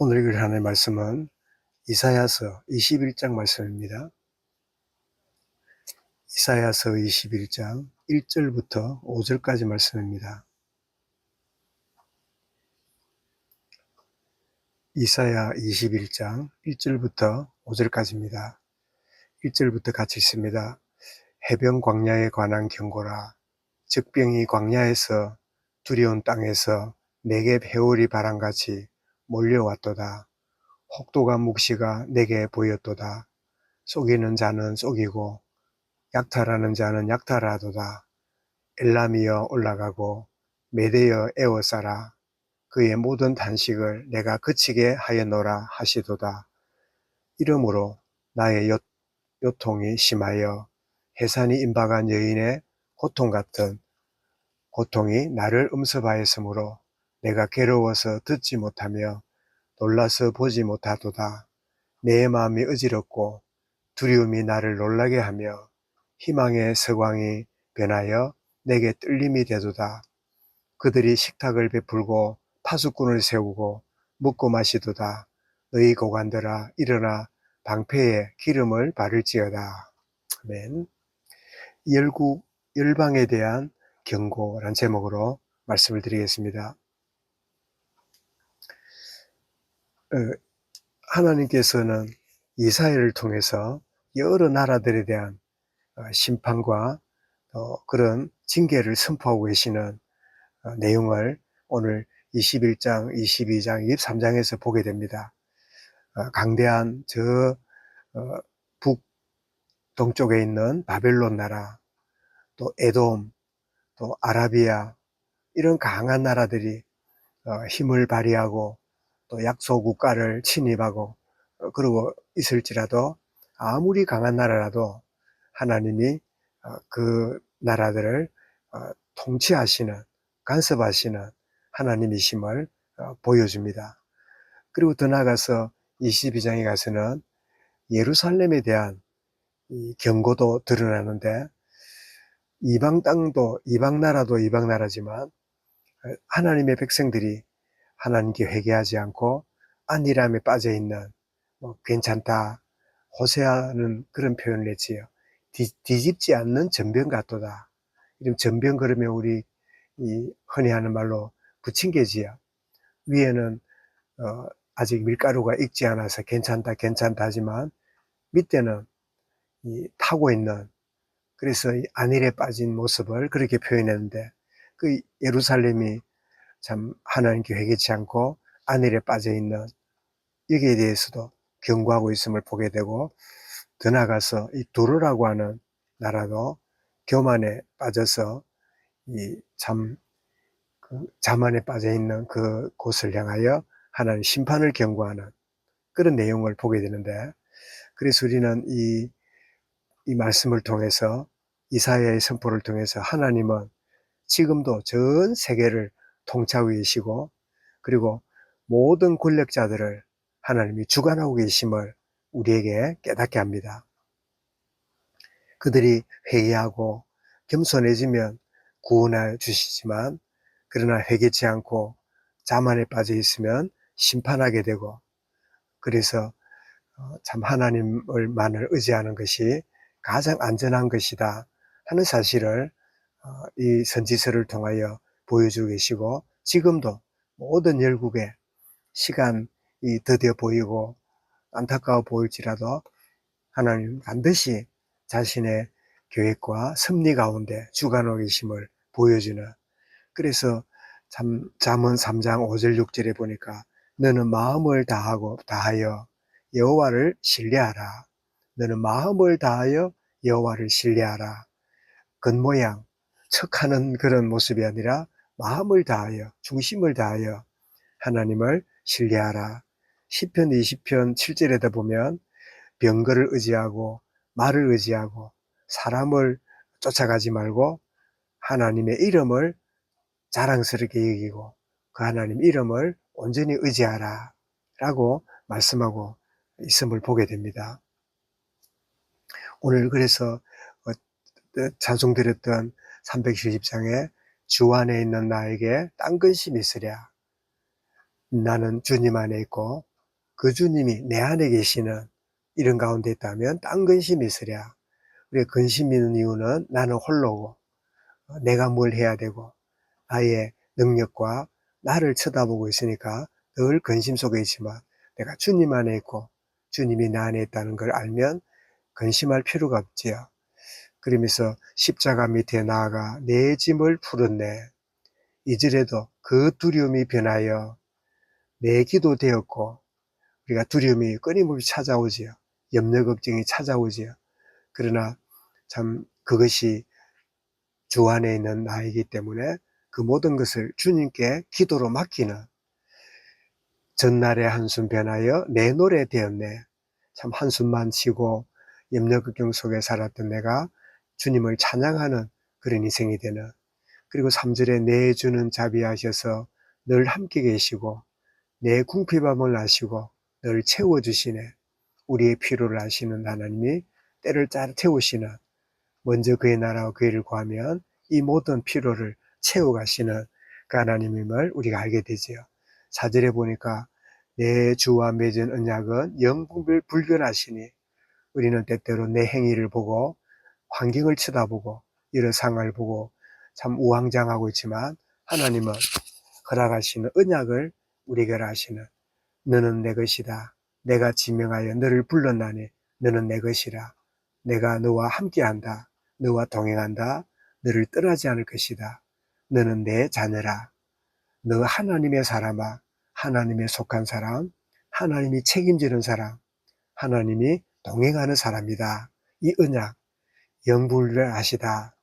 오늘 읽을 하나님의 말씀은 이사야서 21장 말씀입니다. 이사야서 21장 1절부터 5절까지 말씀입니다. 이사야 21장 1절부터 5절까지입니다. 1절부터 같이 읽습니다. 해변 광야에 관한 경고라. 적병이 광야에서 두려운 땅에서 내게 회오리 바람같이 몰려왔도다. 혹독한 묵시가 내게 보였도다. 속이는 자는 속이고 약탈하는 자는 약탈하도다. 엘람이여 올라가고 메대여 에워싸라. 그의 모든 단식을 내가 그치게 하였노라 하시도다. 이러므로 나의 요통이 심하여 해산이 임박한 여인의 고통 같은 고통이 나를 음습하였으므로 내가 괴로워서 듣지 못하며 놀라서 보지 못하도다. 내 마음이 어지럽고 두려움이 나를 놀라게 하며 희망의 서광이 변하여 내게 뜰림이 되도다. 그들이 식탁을 베풀고 파수꾼을 세우고 먹고 마시도다. 너희 고관들아 일어나 방패에 기름을 바를지어다. 아멘. 열방에 대한 경고란 제목으로 말씀을 드리겠습니다. 하나님께서는 이사야를 통해서 여러 나라들에 대한 심판과 그런 징계를 선포하고 계시는 내용을 오늘 21장, 22장, 23장에서 보게 됩니다. 강대한 저 북동쪽에 있는 바벨론 나라, 또 에돔, 또 아라비아 이런 강한 나라들이 힘을 발휘하고 또 약소 국가를 침입하고 그러고 있을지라도 아무리 강한 나라라도 하나님이 그 나라들을 통치하시는, 간섭하시는 하나님이심을 보여줍니다. 그리고 더 나아가서 22장에 가서는 예루살렘에 대한 이 경고도 드러나는데, 이방 땅도 이방 나라도 이방 나라지만 하나님의 백성들이 하나님께 회개하지 않고 안일함에 빠져 있는 괜찮다, 호세아는 그런 표현을 했지요. 뒤집지 않는 전병 같도다. 이런 전병 그러면 우리 흔히 하는 말로 부침개지요. 위에는 아직 밀가루가 익지 않아서 괜찮다 괜찮다 하지만 밑에는 타고 있는, 그래서 안일에 빠진 모습을 그렇게 표현했는데, 그 예루살렘이 참 하나님께 회개치 않고 안일에 빠져 있는 여기에 대해서도 경고하고 있음을 보게 되고, 더 나아가서 이 두로라고 하는 나라도 교만에 빠져서 자만에 빠져 있는 그 곳을 향하여 하나님 심판을 경고하는 그런 내용을 보게 되는데, 그래서 우리는 이 말씀을 통해서, 이사야의 선포를 통해서 하나님은 지금도 전 세계를 통치하고 계시고, 그리고 모든 권력자들을 하나님이 주관하고 계심을 우리에게 깨닫게 합니다. 그들이 회개하고 겸손해지면 구원해 주시지만, 그러나 회개치 않고 자만에 빠져 있으면 심판하게 되고, 그래서 참 하나님을만을 의지하는 것이 가장 안전한 것이다 하는 사실을 이 선지서를 통하여 보여주고 계시고, 지금도 모든 열국에 시간이 더뎌 보이고 안타까워 보일지라도 하나님 반드시 자신의 계획과 섭리 가운데 주관하고 계심을 보여주는, 그래서 잠언 3장 5절 6절에 보니까 너는 마음을 다하여 여호와를 신뢰하라. 너는 마음을 다하여 여호와를 신뢰하라. 겉모양 척하는 그런 모습이 아니라 마음을 다하여, 중심을 다하여 하나님을 신뢰하라. 시편 20편 7절에다 보면 병거를 의지하고 말을 의지하고 사람을 쫓아가지 말고 하나님의 이름을 자랑스럽게 여기고 그 하나님 이름을 온전히 의지하라 라고 말씀하고 있음을 보게 됩니다. 오늘 그래서 찬송드렸던 370장에 주 안에 있는 나에게 딴 근심이 있으랴. 나는 주님 안에 있고 그 주님이 내 안에 계시는 이런 가운데 있다면 딴 근심이 있으랴. 우리가 근심 있는 이유는 나는 홀로고 내가 뭘 해야 되고 나의 능력과 나를 쳐다보고 있으니까 늘 근심 속에 있지만 내가 주님 안에 있고 주님이 나 안에 있다는 걸 알면 근심할 필요가 없지요. 그러면서 십자가 밑에 나아가 내 짐을 풀었네. 이절에도 그 두려움이 변하여 내 기도 되었고 우리가 두려움이 끊임없이 찾아오지요. 염려 걱정이 찾아오지요. 그러나 참 그것이 주 안에 있는 나이기 때문에 그 모든 것을 주님께 기도로 맡기는 전날의 한숨 변하여 내 노래 되었네. 참 한숨만 쉬고 염려 걱정 속에 살았던 내가 주님을 찬양하는 그런 인생이 되는, 그리고 3절에 내 주는 자비하셔서 늘 함께 계시고 내 궁핍함을 아시고 늘 채워주시네. 우리의 필요를 아시는 하나님이 때를 잘 태우시는, 먼저 그의 나라와 그의 일을 구하면 이 모든 필요를 채워가시는 그 하나님임을 우리가 알게 되지요. 4절에 보니까 내 주와 맺은 언약은 영불변하시니 우리는 때때로 내 행위를 보고 환경을 쳐다보고 여러 상황을 보고 참 우왕좌왕하고 있지만 하나님은 허락하시는 언약을 우리에게 하시는, 너는 내 것이다. 내가 지명하여 너를 불렀나니 너는 내 것이라. 내가 너와 함께한다. 너와 동행한다. 너를 떠나지 않을 것이다. 너는 내 자녀라. 너 하나님의 사람아. 하나님의 속한 사람, 하나님이 책임지는 사람, 하나님이 동행하는 사람이다. 이 언약 영불하시다.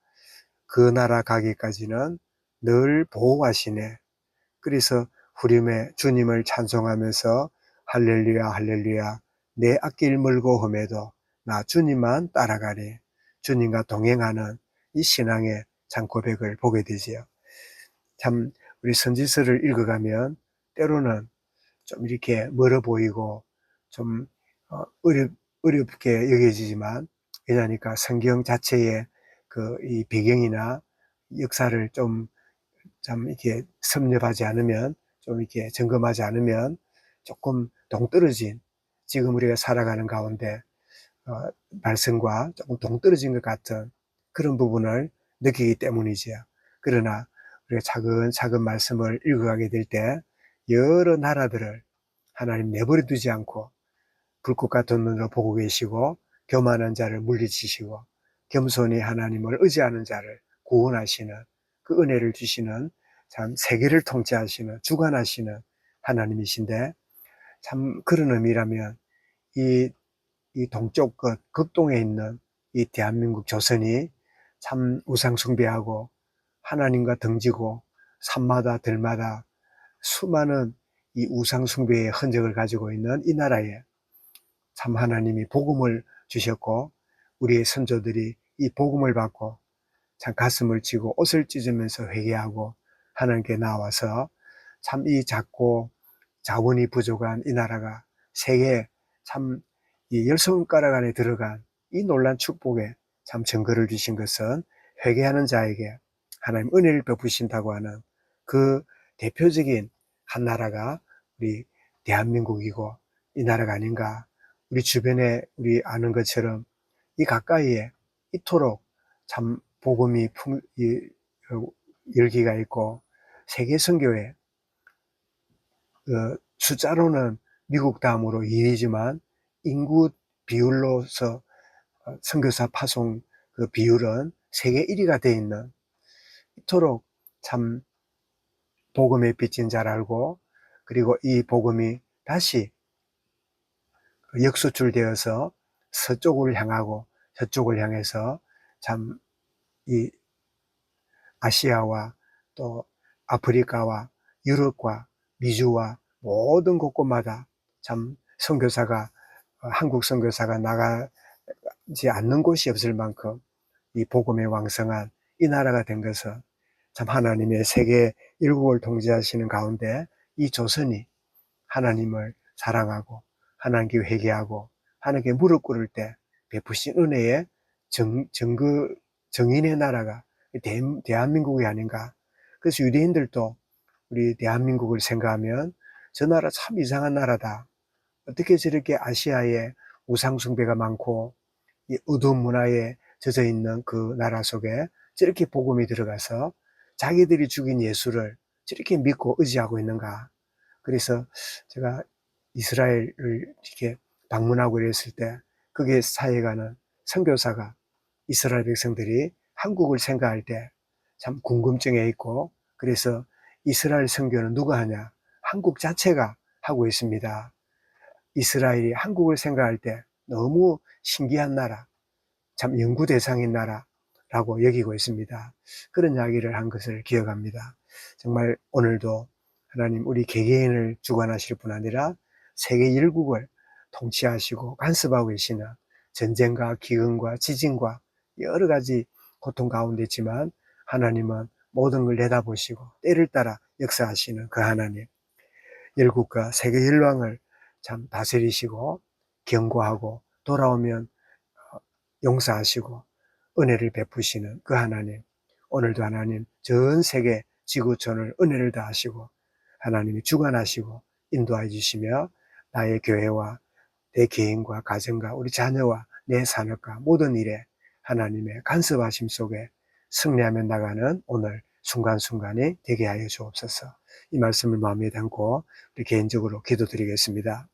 그 나라 가기까지는 늘 보호하시네. 그래서 후렴에 주님을 찬송하면서 할렐루야 할렐루야 내 앞길 멀고 험해도 나 주님만 따라가리. 주님과 동행하는 이 신앙의 참 고백을 보게 되지요. 참 우리 선지서를 읽어가면 때로는 좀 이렇게 멀어 보이고 좀 어렵게 여겨지지만, 왜냐하니까 성경 자체의 그 이 배경이나 역사를 좀 이렇게 섭렵하지 않으면, 좀 이렇게 점검하지 않으면 조금 동떨어진, 지금 우리가 살아가는 가운데 말씀과 조금 동떨어진 것 같은 그런 부분을 느끼기 때문이지요. 그러나 우리가 차근차근 말씀을 읽어가게 될 때 여러 나라들을 하나님 내버려 두지 않고 불꽃 같은 눈으로 보고 계시고 교만한 자를 물리치시고 겸손히 하나님을 의지하는 자를 구원하시는 그 은혜를 주시는, 참 세계를 통치하시는 주관하시는 하나님이신데, 참 그런 의미라면 이 동쪽 끝 극동에 있는 이 대한민국 조선이 참 우상 숭배하고 하나님과 등지고 산마다 들마다 수많은 이 우상 숭배의 흔적을 가지고 있는 이 나라에 참 하나님이 복음을 주셨고 우리의 선조들이 이 복음을 받고 참 가슴을 치고 옷을 찢으면서 회개하고 하나님께 나와서 참 이 작고 자원이 부족한 이 나라가 세계 참 이 10손가락 안에 들어간 이 놀란 축복에 참 증거를 주신 것은 회개하는 자에게 하나님 은혜를 베푸신다고 하는 그 대표적인 한 나라가 우리 대한민국이고 이 나라가 아닌가. 우리 주변에 우리 아는 것처럼 이 가까이에 이토록 참 복음이 열기가 있고 세계 선교회 숫자로는 미국 다음으로 2위지만 인구 비율로서 선교사 파송 그 비율은 세계 1위가 되어 있는, 이토록 참 복음의 빛인 잘 알고, 그리고 이 복음이 다시 역수출되어서 서쪽을 향하고 서쪽을 향해서 참 이 아시아와 또 아프리카와 유럽과 미주와 모든 곳곳마다 참 선교사가 한국 선교사가 나가지 않는 곳이 없을 만큼 이 복음의 왕성한 이 나라가 된 것은 참 하나님의 세계 일국을 통제하시는 가운데 이 조선이 하나님을 사랑하고 하나님께 회개하고 하나님께 무릎 꿇을 때 베푸신 은혜의 정인의 나라가 대한민국이 아닌가. 그래서 유대인들도 우리 대한민국을 생각하면 저 나라 참 이상한 나라다. 어떻게 저렇게 아시아에 우상숭배가 많고 이 어두운 문화에 젖어 있는 그 나라 속에 저렇게 복음이 들어가서 자기들이 죽인 예수를 저렇게 믿고 의지하고 있는가. 그래서 제가 이스라엘을 이렇게 방문하고 이랬을 때 거기에 사역하는 선교사가 이스라엘 백성들이 한국을 생각할 때 참 궁금증에 있고, 그래서 이스라엘 선교는 누가 하냐? 한국 자체가 하고 있습니다. 이스라엘이 한국을 생각할 때 너무 신기한 나라, 참 연구 대상인 나라라고 여기고 있습니다. 그런 이야기를 한 것을 기억합니다. 정말 오늘도 하나님 우리 개개인을 주관하실 뿐 아니라 세계 일국을 통치하시고 간섭하고 계시는 전쟁과 기근과 지진과 여러 가지 고통 가운데 있지만 하나님은 모든 걸 내다보시고 때를 따라 역사하시는 그 하나님, 열국과 세계 열왕을 참 다스리시고 경고하고 돌아오면 용서하시고 은혜를 베푸시는 그 하나님, 오늘도 하나님 전 세계 지구촌을 은혜를 다하시고 하나님이 주관하시고 인도해 주시며 나의 교회와 내 개인과 가정과 우리 자녀와 내 산업과 모든 일에 하나님의 간섭하심 속에 승리하며 나가는 오늘 순간순간이 되게 하여 주옵소서. 이 말씀을 마음에 담고 우리 개인적으로 기도드리겠습니다.